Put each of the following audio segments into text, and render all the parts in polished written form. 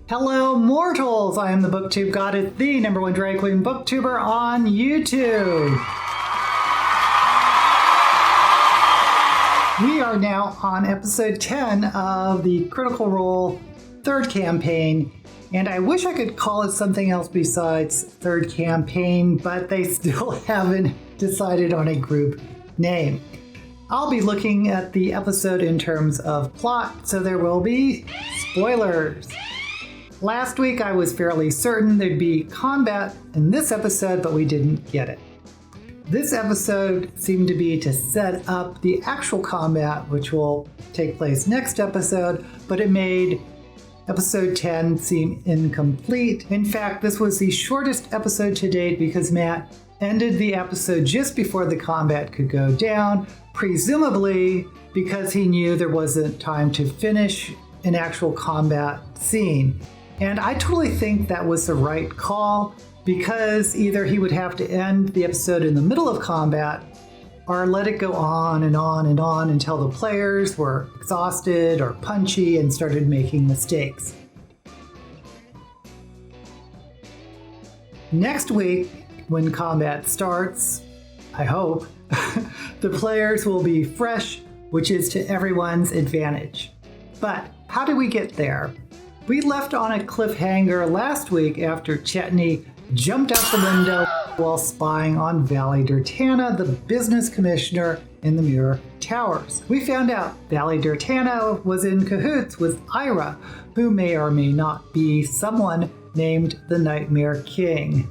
Hello, mortals! I am the BookTube Goddess, the #1 drag queen booktuber on YouTube. We are now on episode 10 of the Critical Role third campaign, and I wish I could call it something else besides third campaign, but they still haven't decided on a group name. I'll be looking at the episode in terms of plot, so there will be spoilers. Last week I was fairly certain there'd be combat in this episode, but we didn't get it. This episode seemed to be to set up the actual combat, which will take place next episode, but it made episode 10 seem incomplete. In fact, this was the shortest episode to date because Matt ended the episode just before the combat could go down, presumably because he knew there wasn't time to finish an actual combat scene. And I totally think that was the right call, because either he would have to end the episode in the middle of combat or let it go on and on and on until the players were exhausted or punchy and started making mistakes. Next week, when combat starts, I hope, the players will be fresh, which is to everyone's advantage. But how do we get there? We left on a cliffhanger last week after Chetney jumped out the window while spying on Valley Dirtana, the business commissioner in the Mirror Towers. We found out Valley Dirtana was in cahoots with Ira, who may or may not be someone named the Nightmare King.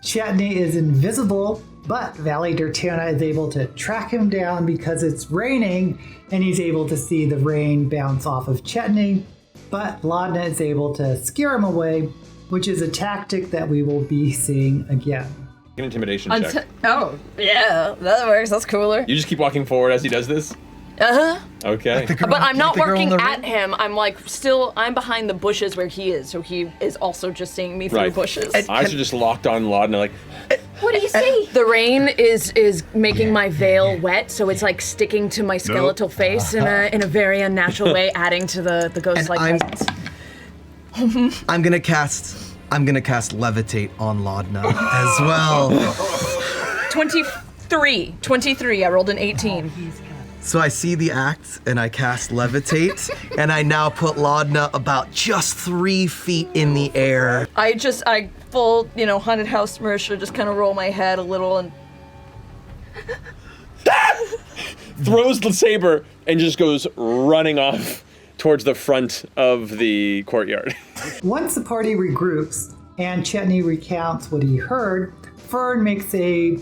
Chetney is invisible, but Valley Dirtana is able to track him down because it's raining, and he's able to see the rain bounce off of Chetney. But Laudna is able to scare him away, which is a tactic that we will be seeing again. An intimidation check. Oh, yeah, that works. That's cooler. You just keep walking forward as he does this? Uh-huh. Okay. But I'm not working at him. I'm I'm behind the bushes where he is, so he is also just seeing me through bushes. Eyes are just locked on Laudna, like, what do you see? The rain is making my veil wet, so it's like sticking to my skeletal face in a very unnatural way, adding to the ghost-like presence. I'm gonna cast levitate on Laudna as well. 23. I rolled an 18. So I see the act, and I cast levitate, and I now put Laudna about just 3 feet in the air. I full, haunted house Marisha, just kind of roll my head a little and throws the saber and just goes running off towards the front of the courtyard. Once the party regroups and Chetney recounts what he heard, Fern makes a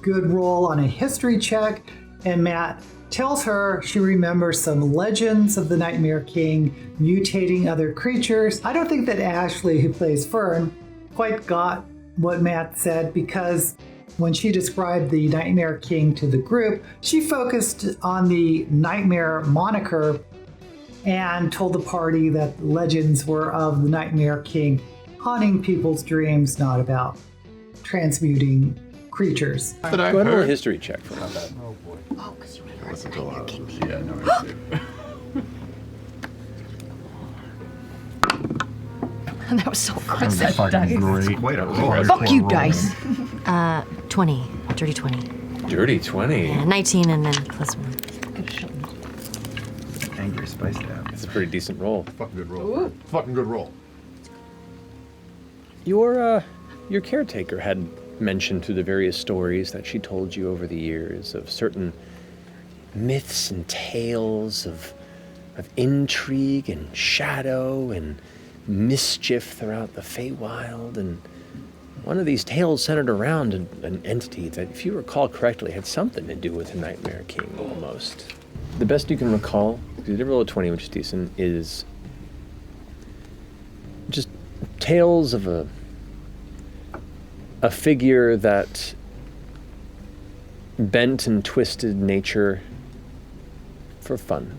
good roll on a history check, and Matt tells her she remembers some legends of the Nightmare King mutating other creatures. I don't think that Ashley, who plays Fern, quite got what Matt said, because when she described the Nightmare King to the group, she focused on the Nightmare moniker and told the party that legends were of the Nightmare King haunting people's dreams, not about transmuting creatures. But I heard a history check for that. Oh boy. Oh, because you heard the Nightmare King name. Yeah, no, I do. That was so gross. That was fucking great. Quite a roll. Fuck you, dice. 20. Dirty 20. Dirty 20. Yeah, 19 and then plus 1. Angry spice dab. That's a pretty decent roll. Fucking good roll. Ooh. Fucking good roll. Your caretaker had mentioned through the various stories that she told you over the years of certain myths and tales of intrigue and shadow and mischief throughout the Feywild, and one of these tales centered around an entity that, if you recall correctly, had something to do with the Nightmare King almost. The best you can recall, because you did roll a 20, which is decent, is just tales of a figure that bent and twisted nature for fun.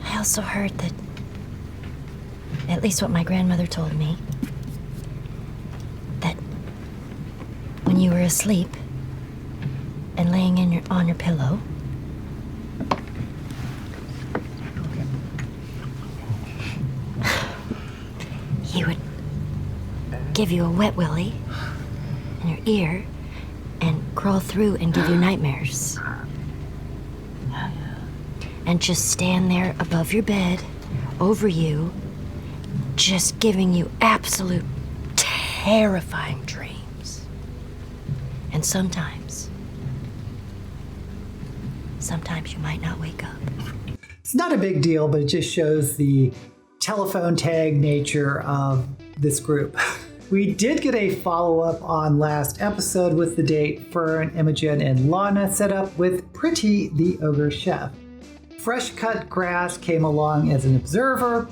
I also heard that, at least what my grandmother told me, that when you were asleep and laying on your pillow, give you a wet willy in your ear and crawl through and give you nightmares. And just stand there above your bed, over you, just giving you absolute terrifying dreams. And sometimes you might not wake up. It's not a big deal, but it just shows the telephone tag nature of this group. We did get a follow-up on last episode with the date Fern, Imogen, and Lana set up with Pretty the Ogre Chef. Fresh cut grass came along as an observer,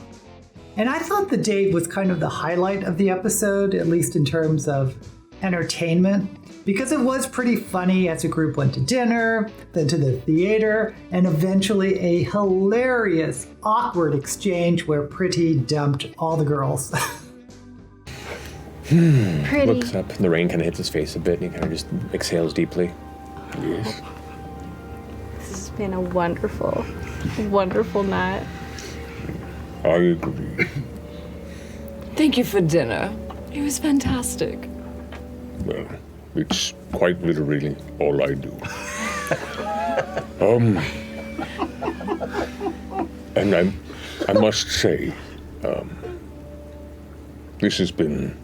and I thought the date was kind of the highlight of the episode, at least in terms of entertainment, because it was pretty funny as a group went to dinner, then to the theater, and eventually a hilarious, awkward exchange where Pretty dumped all the girls. Pretty. Looks up, and the rain kind of hits his face a bit, and he kind of just exhales deeply. Yes. This has been a wonderful, wonderful night. I agree. Thank you for dinner. It was fantastic. Well, it's quite literally all I do. And I must say, this has been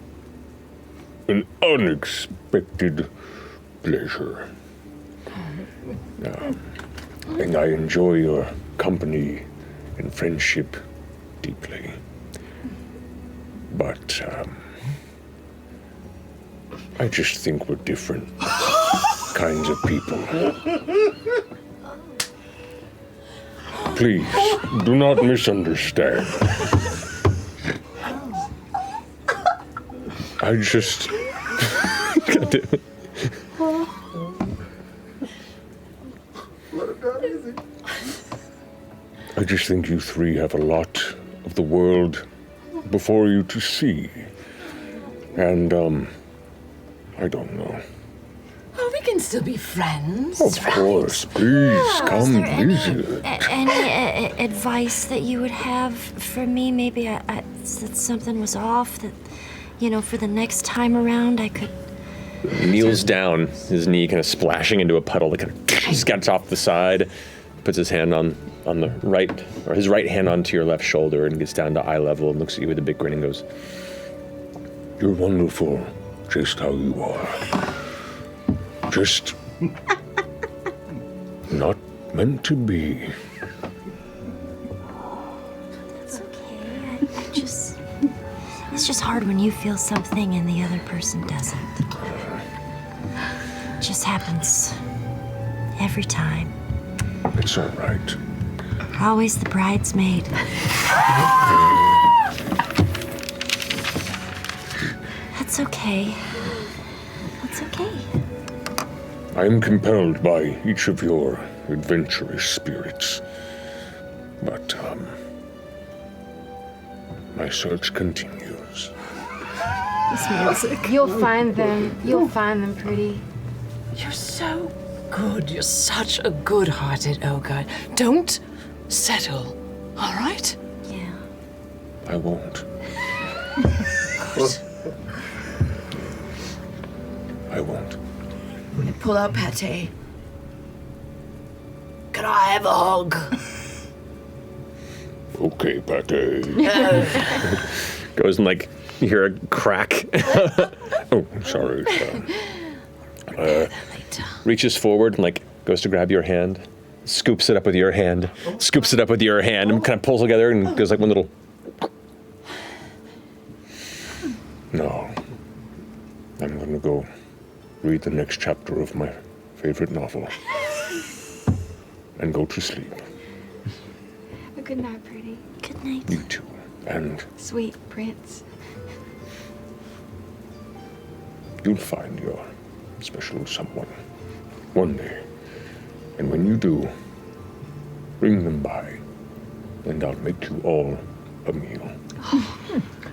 an unexpected pleasure. And I enjoy your company and friendship deeply. But, I just think we're different kinds of people. Please, do not misunderstand. I just... God damn it. I just think you three have a lot of the world before you to see. And, I don't know. Oh, we can still be friends. Of course, please Is come there any visit. advice that you would have for me? Maybe that something was off, that, for the next time around I could... He kneels down, his knee kind of splashing into a puddle that kind of scuts off the side, puts his hand on the right, or his right hand onto your left shoulder and gets down to eye level and looks at you with a big grin and goes, You're wonderful, just how you are. Just not meant to be. It's okay. It's just hard when you feel something and the other person doesn't. It just happens every time. It's all right. Always the bridesmaid. That's okay. That's okay. I am compelled by each of your adventurous spirits. But, my search continues. You'll find them. You'll find them, Pretty. You're so good. You're such a good-hearted ogre. Don't settle, all right? Yeah. I won't. I won't. Pull out Pate. Can I have a hug? Okay, Pate. goes and you hear a crack. Oh, sorry. Reaches forward and goes to grab your hand, scoops it up with your hand, scoops it up with your hand, and kind of pulls together and goes one little. No. I'm gonna go read the next chapter of my favorite novel. And go to sleep. A good night, Pretty. Good night. You too. And Sweet Prince. you'll find your special someone one day. And when you do, bring them by, and I'll make you all a meal.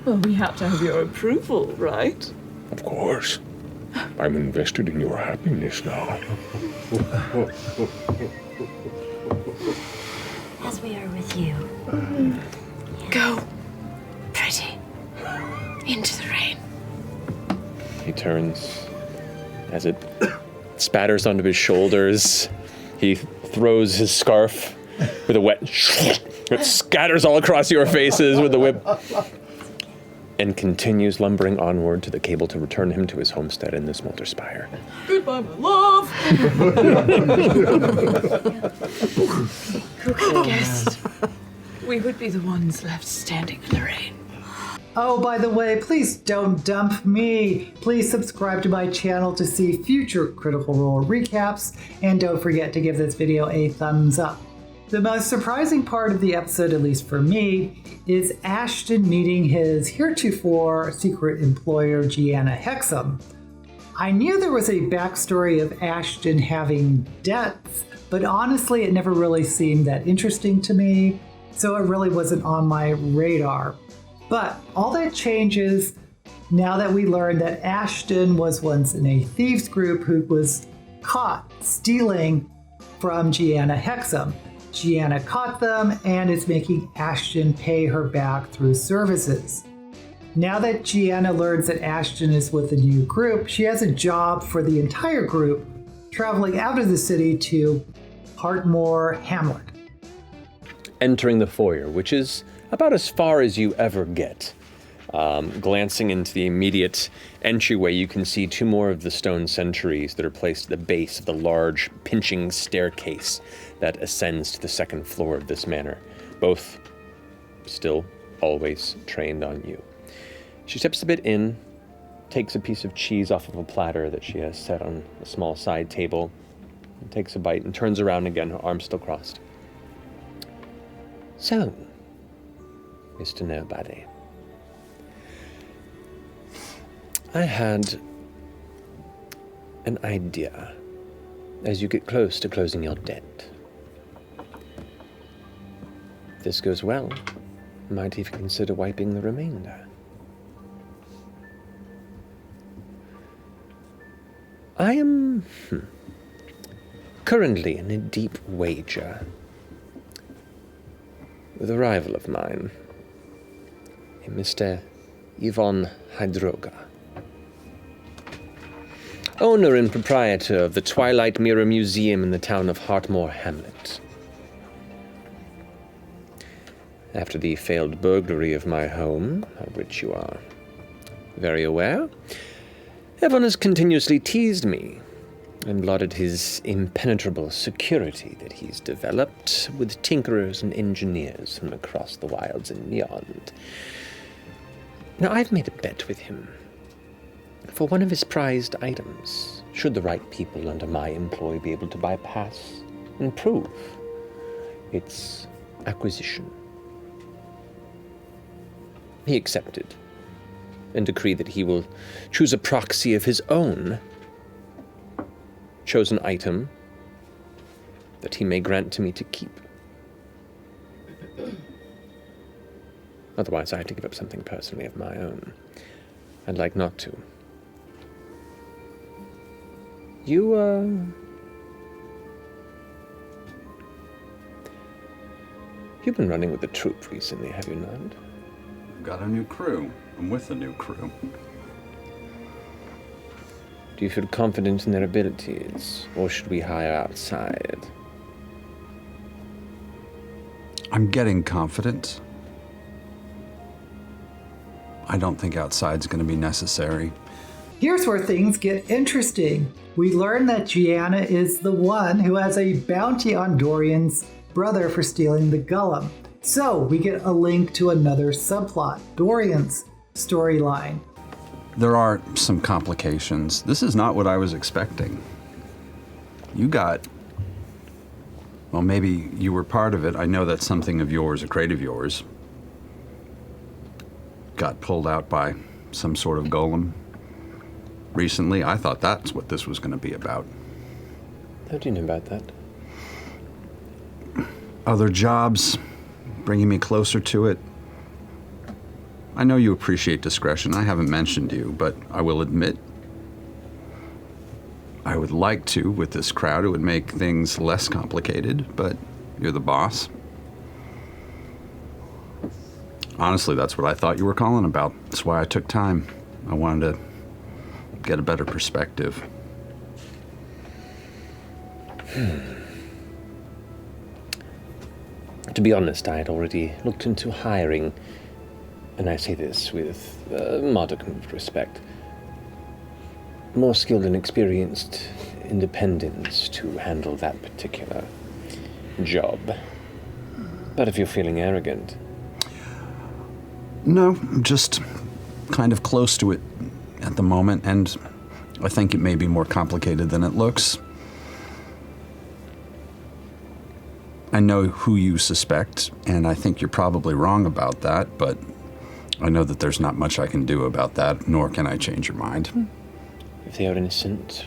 Well, we have to have your approval, right? Of course. I'm invested in your happiness now. As we are with you. Go, Pretty, into the rain. He turns. As it spatters onto his shoulders, he throws his scarf with a wet... It scatters all across your faces with the whip. And continues lumbering onward to the cable to return him to his homestead in the Smolder Spire. Goodbye, my love. Who could have guessed? We would be the ones left standing in the rain. Oh, by the way, please don't dump me. Please subscribe to my channel to see future Critical Role recaps, and don't forget to give this video a thumbs up. The most surprising part of the episode, at least for me, is Ashton meeting his heretofore secret employer, Gianna Hexam. I knew there was a backstory of Ashton having debts, but honestly it never really seemed that interesting to me, so it really wasn't on my radar. But all that changes now that we learn that Ashton was once in a thieves group who was caught stealing from Gianna Hexam. Gianna caught them and is making Ashton pay her back through services. Now that Gianna learns that Ashton is with a new group, she has a job for the entire group, traveling out of the city to Hartmoor Hamlet. Entering the foyer, which is about as far as you ever get. Glancing into the immediate entryway, you can see two more of the stone sentries that are placed at the base of the large pinching staircase that ascends to the second floor of this manor, both still always trained on you. She steps a bit in, takes a piece of cheese off of a platter that she has set on a small side table, and takes a bite and turns around again, her arms still crossed. So, Mr. Nobody, I had an idea as you get close to closing your debt. If this goes well, might even consider wiping the remainder. I am currently in a deep wager with a rival of mine, a Mr. Yvonne Hydroga, owner and proprietor of the Twilight Mirror Museum in the town of Hartmoor Hamlet. After the failed burglary of my home, of which you are very aware, Yvonne has continuously teased me and lauded his impenetrable security that he's developed with tinkerers and engineers from across the wilds and beyond. Now, I've made a bet with him for one of his prized items, should the right people under my employ be able to bypass and prove its acquisition. He accepted and decreed that he will choose a proxy of his own chosen item that he may grant to me to keep. Otherwise, I have to give up something personally of my own. I'd like not to. You've been running with the troop recently, have you not? I've got a new crew. I'm with a new crew. Do you feel confident in their abilities, or should we hire outside? I'm getting confident. I don't think outside's going to be necessary. Here's where things get interesting. We learn that Gianna is the one who has a bounty on Dorian's brother for stealing the Golem. So we get a link to another subplot, Dorian's storyline. There are some complications. This is not what I was expecting. You got... Well, maybe you were part of it. I know that something of yours, a crate of yours, got pulled out by some sort of golem recently. I thought that's what this was going to be about. How do you know about that? Other jobs, bringing me closer to it. I know you appreciate discretion. I haven't mentioned you, but I will admit, I would like to with this crowd. It would make things less complicated, but you're the boss. Honestly, that's what I thought you were calling about. That's why I took time. I wanted to get a better perspective. To be honest, I had already looked into hiring, and I say this with a modicum of respect, more skilled and experienced independents to handle that particular job. But if you're feeling arrogant... No, I'm just kind of close to it at the moment, and I think it may be more complicated than it looks. I know who you suspect, and I think you're probably wrong about that, but I know that there's not much I can do about that, nor can I change your mind. If they are innocent,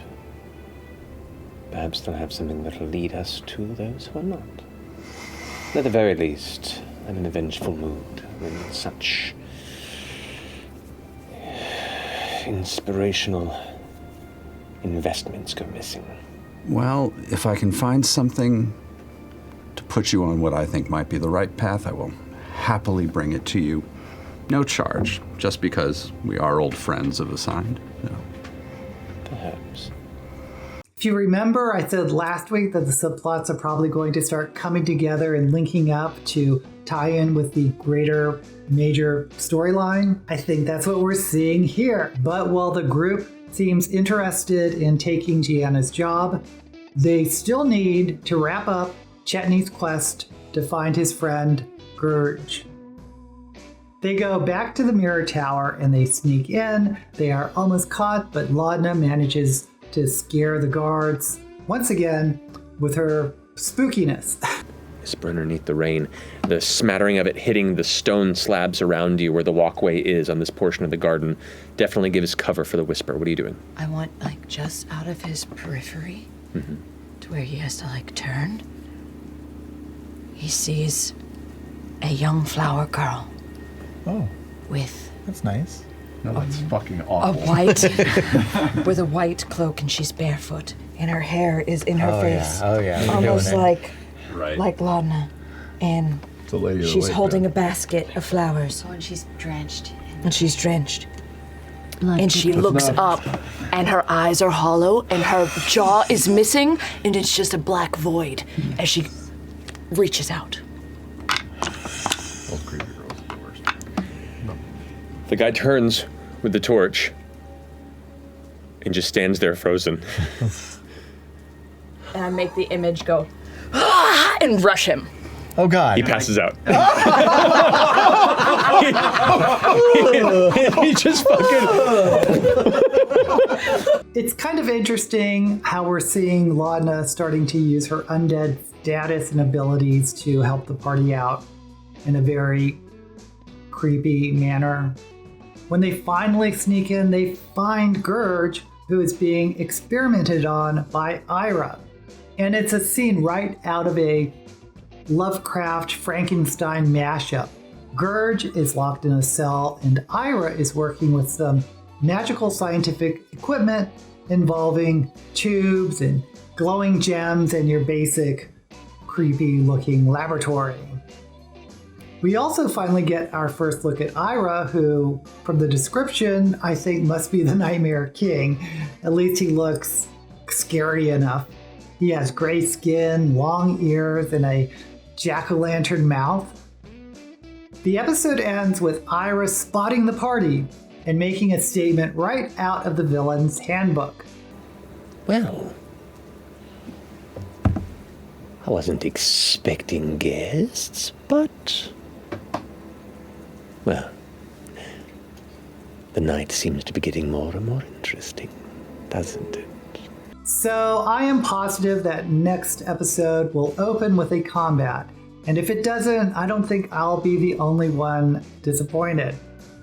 perhaps they'll have something that'll lead us to those who are not. At the very least, I'm in a vengeful mood when such inspirational investments go missing. Well, if I can find something to put you on what I think might be the right path, I will happily bring it to you. No charge, just because we are old friends of a kind. Perhaps. If you remember, I said last week that the subplots are probably going to start coming together and linking up to tie in with the greater major storyline. I think that's what we're seeing here. But while the group seems interested in taking Gianna's job, they still need to wrap up Chetney's quest to find his friend, Gurge. They go back to the mirror tower and they sneak in. They are almost caught, but Laudna manages to scare the guards once again with her spookiness. Whisper underneath the rain, the smattering of it hitting the stone slabs around you where the walkway is on this portion of the garden definitely gives cover for the whisper. What are you doing? I want, like, just out of his periphery to where he has to, like, turn. He sees a young flower girl. Oh. With... That's nice. No, that's fucking a awful. white... with a white cloak, and she's barefoot. And her hair is in her face. Yeah. Oh, yeah. Almost like... Right. Like Laudna. And It's a lady of the she's lake, holding then. a basket of flowers. Oh, and she's drenched. And she's drenched. Like And she looks up, and her eyes are hollow, and her jaw is missing, and it's just a black void as she reaches out. Those creepy girls are the worst. The guy turns with the torch and just stands there frozen. And I make the image go, ah, and rush him. Oh, God. He passes out. he just fucking... It's kind of interesting how we're seeing Laudna starting to use her undead status and abilities to help the party out in a very creepy manner. When they finally sneak in, they find Gurge, who is being experimented on by Ira. And it's a scene right out of a Lovecraft Frankenstein mashup. Gurge is locked in a cell, and Ira is working with some magical scientific equipment involving tubes and glowing gems and your basic creepy looking laboratory. We also finally get our first look at Ira, who, from the description, I think must be the Nightmare King. At least he looks scary enough. He has gray skin, long ears, and a jack-o'-lantern mouth. The episode ends with Ira spotting the party and making a statement right out of the villain's handbook. Well, I wasn't expecting guests, but... well, the night seems to be getting more and more interesting, doesn't it? So I am positive that next episode will open with a combat. And if it doesn't, I don't think I'll be the only one disappointed.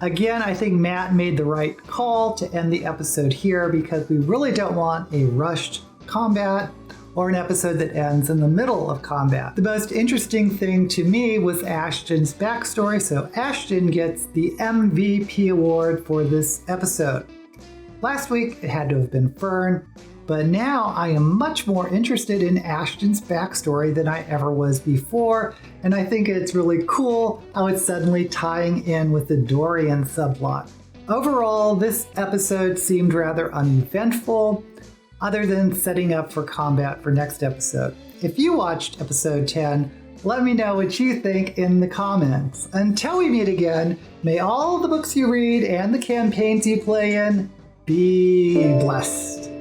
Again, I think Matt made the right call to end the episode here because we really don't want a rushed combat or an episode that ends in the middle of combat. The most interesting thing to me was Ashton's backstory, so Ashton gets the MVP award for this episode. Last week, it had to have been Fern, but now I am much more interested in Ashton's backstory than I ever was before, and I think it's really cool how it's suddenly tying in with the Dorian subplot. Overall, this episode seemed rather uneventful, other than setting up for combat for next episode. If you watched episode 10, let me know what you think in the comments. Until we meet again, may all the books you read and the campaigns you play in be blessed.